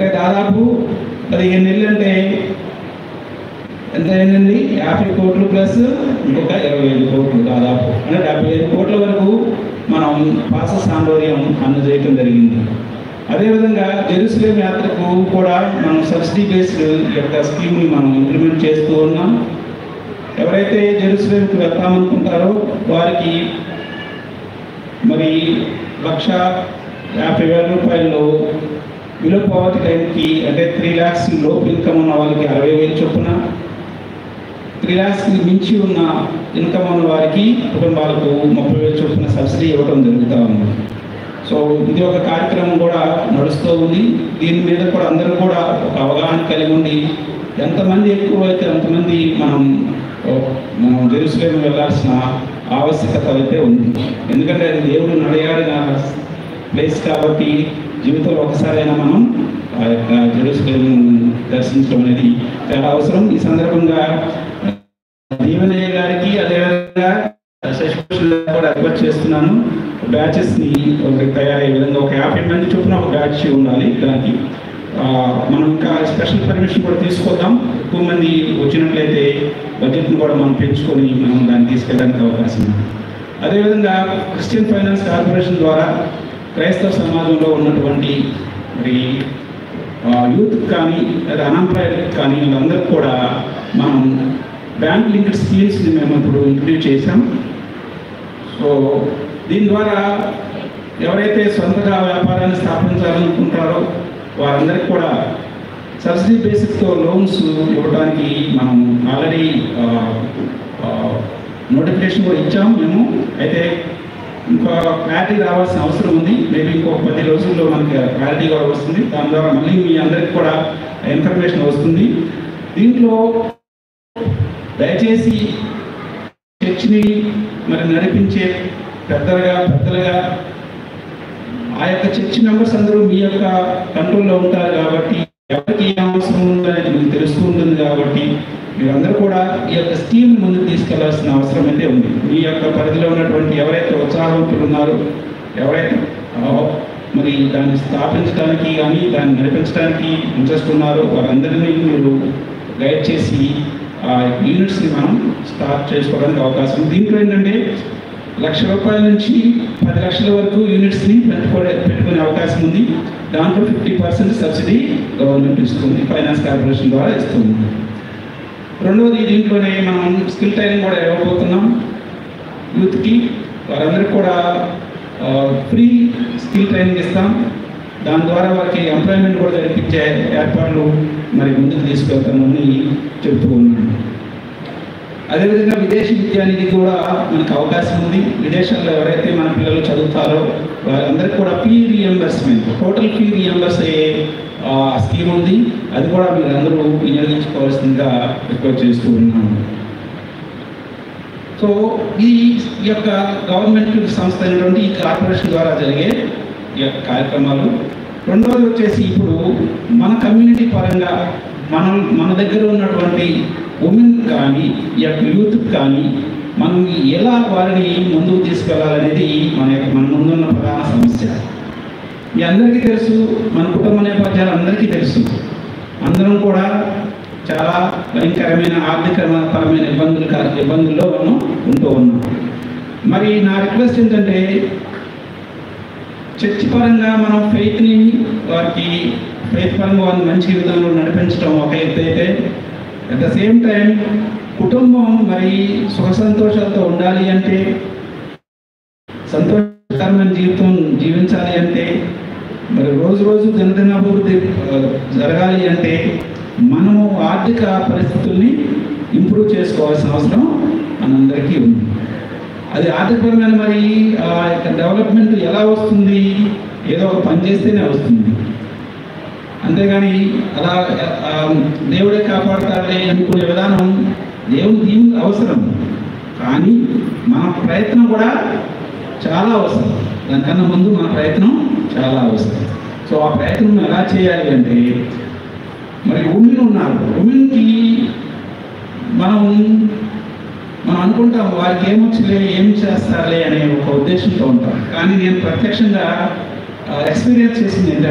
అంటే దాదాపు 15 నెలలు అంటే ఎంత అయిందండి? 50 కోట్లు ప్లస్ ఇంకొక 25 కోట్లు, దాదాపు అంటే 75 కోట్ల వరకు మనం పాసెస్ ఆందోళన అందజేయటం జరిగింది. అదేవిధంగా జెరూసలేం యాత్రకు కూడా మనం సబ్సిడీ బేస్డ్ యొక్క స్కీమ్ని మనం ఇంప్లిమెంట్ చేస్తూ ఉన్నాం. ఎవరైతే జెరూసలేంకి వెళ్తామనుకుంటారో వారికి మరి 1,50,000 రూపాయలు బిలో పవర్టీ లైన్కి, అంటే 3 lakhs లోపు ఇన్కమ్ ఉన్న వాళ్ళకి 60,000 చొప్పున, 3 lakhs మించి ఉన్న ఇన్కమ్ ఉన్న వారికి కుటుంబాలకు 30,000 చొప్పున సబ్సిడీ ఇవ్వడం జరుగుతూ ఉంది. సో ఇది ఒక కార్యక్రమం కూడా నడుస్తూ ఉంది. దీని మీద కూడా అందరూ కూడా ఒక అవగాహన కలిగి ఉండి ఎంతమంది ఎక్కువ అయితే అంతమంది మనం జెరూసలేం వెళ్ళాల్సిన ఆవశ్యకత అయితే ఉంది. ఎందుకంటే అది దేవుడు నడయాడిన ప్లేస్ కాబట్టి జీవితంలో ఒకసారైనా మనం ఆ యొక్క జెరూసలేం దర్శించడం అనేది చాలా అవసరం. ఈ సందర్భంగా దీవెనయ్య గారికి అదేవిధంగా కూడా రిక్వెస్ట్ చేస్తున్నాను, బ్యాచెస్ని తయారయ్యే విధంగా ఒక 50 మంది చొప్పున ఒక బ్యాచ్ ఉండాలి. దానికి మనం ఇంకా స్పెషల్ పర్మిషన్ కూడా తీసుకొద్దాం. ఎక్కువ మంది వచ్చినట్లయితే బడ్జెట్ని కూడా మనం పెంచుకొని మనం దాన్ని తీసుకెళ్ళడానికి అవకాశం ఉంది. అదేవిధంగా క్రిస్టియన్ ఫైనాన్స్ కార్పొరేషన్ ద్వారా క్రైస్తవ సమాజంలో ఉన్నటువంటి మరి యూత్ కానీ లేదా అన్ఎంప్లాయిడ్ కానీ వీళ్ళందరూ కూడా మనం బ్యాంక్ లింక్డ్ స్కీమ్స్ని మేము ఇప్పుడు ఇంట్రడ్యూస్ చేసాం. సో దీని ద్వారా ఎవరైతే సొంతగా వ్యాపారాన్ని స్థాపించాలనుకుంటారో వారందరికీ కూడా సబ్సిడీ బేసిక్తో లోన్స్ ఇవ్వడానికి మనం ఆల్రెడీ నోటిఫికేషన్ కూడా ఇచ్చాము మేము. అయితే ఇంకా క్లారిటీ రావాల్సిన అవసరం ఉంది. మేబీ ఇంకొక 10 రోజుల్లో మనకి క్లారిటీ కూడా వస్తుంది. దాని ద్వారా మళ్ళీ మీ అందరికి కూడా ఇన్ఫర్మేషన్ వస్తుంది. దీంట్లో దయచేసి చర్చిని మరి నడిపించే పెద్దలుగా ఆ యొక్క చర్చి మెంబర్స్ అందరూ మీ యొక్క కంట్రోల్లో ఉంటారు కాబట్టి ఎవరికి ఏ అవసరం ఉందనేది మీకు తెలుస్తూ ఉంటుంది. కాబట్టి మీరందరూ కూడా ఈ యొక్క స్కీమ్ ముందుకు తీసుకెళ్లాల్సిన అవసరం అయితే ఉంది. మీ యొక్క పరిధిలో ఉన్నటువంటి ఎవరైతే ఉత్సాహవంతులు ఉన్నారో, ఎవరైతే మరి దాన్ని స్థాపించడానికి కానీ దాన్ని నడిపించడానికి ఇంట్రెస్ట్ ఉన్నారో వారందరినీ మీరు గైడ్ చేసి ఆ యూనిట్స్ని మనం స్టార్ట్ చేసుకోవడానికి అవకాశం. దీంట్లో ఏంటంటే ₹1,00,000 నుంచి 10 లక్షల వరకు యూనిట్స్ని పెట్టుకునే అవకాశం ఉంది. దాంట్లో 50% సబ్సిడీ గవర్నమెంట్ ఇస్తుంది, ఫైనాన్స్ కార్పొరేషన్ ద్వారా ఇస్తుంది. రెండవది, దీంట్లోనే మనం స్కిల్ ట్రైనింగ్ కూడా ఇవ్వబోతున్నాం యూత్కి. వారందరికీ కూడా ఫ్రీ స్కిల్ ట్రైనింగ్ ఇస్తాం. దాని ద్వారా వారికి ఎంప్లాయ్మెంట్ కూడా జరిపించే ఏర్పాట్లు మరి ముందుకు తీసుకెళ్తామని చెబుతూ ఉన్నాను. అదేవిధంగా విదేశీ విద్యానిధి కూడా మనకు అవకాశం ఉంది. విదేశాల్లో ఎవరైతే మన పిల్లలు చదువుతారో వారందరికీ కూడా fee reimbursement, total fee reimburse అయ్యే స్కీమ్ ఉంది. అది కూడా మీరు అందరూ వినియోగించుకోవాల్సిందిగా రిక్వెస్ట్ చేస్తూ ఉన్నాను. సో ఈ యొక్క గవర్నమెంట్ సంస్థ అయినటువంటి ఈ కార్పొరేషన్ ద్వారా జరిగే ఈ యొక్క కార్యక్రమాలు. రెండవది వచ్చేసి ఇప్పుడు మన కమ్యూనిటీ పరంగా మన దగ్గర ఉన్నటువంటి ఉమెన్ కానీ ఈ యొక్క యూత్ కానీ మనం ఎలా వారిని ముందుకు తీసుకెళ్లాలనేది మన ముందున్న ప్రధాన సమస్య. మీ అందరికీ తెలుసు, మన కుటుంబ నేపథ్యాలు అందరికీ తెలుసు. అందరం కూడా చాలా భయంకరమైన ఆర్థికపరమైన ఇబ్బందుల్లో ఉంటూ ఉన్నాం. మరి నా రిక్వెస్ట్ ఏంటంటే చర్చి పరంగా మనం ఫెయిత్ని వారికి ఫెయిత్ పరంగా వారిని మంచి విధంలో నడిపించడం ఒక ఎత్తు అయితే, అట్ ద సేమ్ టైం కుటుంబం మరి సుఖ సంతోషాలతో ఉండాలి అంటే, సంతోషకరమైన జీవితం జీవించాలి అంటే, మరి రోజు దినదినాభివృద్ధి జరగాలి అంటే మనము ఆర్థిక పరిస్థితుల్ని ఇంప్రూవ్ చేసుకోవాల్సిన అవసరం మనందరికీ ఉంది. అది ఆర్థికపరమైన మరి డెవలప్మెంట్ ఎలా వస్తుంది? ఏదో ఒక పని చేస్తేనే వస్తుంది. అంతేగాని అలా దేవుడే కాపాడతాడే అనుకునే విధానం దేవుని అవసరం, కానీ మన ప్రయత్నం కూడా చాలా అవసరం. దానికన్నా ముందు మన ప్రయత్నం చాలా అవసరం. సో ఆ ప్రయత్నం ఎలా చేయాలి అంటే, మరి ఉమెన్ ఉన్నారు, ఉమెన్కి మనం అనుకుంటాం వారికి ఏమొచ్చిలే ఏం చేస్తారులే అనే ఒక ఉద్దేశంతో ఉంటాం. కానీ నేను ప్రత్యక్షంగా ఎక్స్పీరియన్స్ చేసింది ఏంటంటే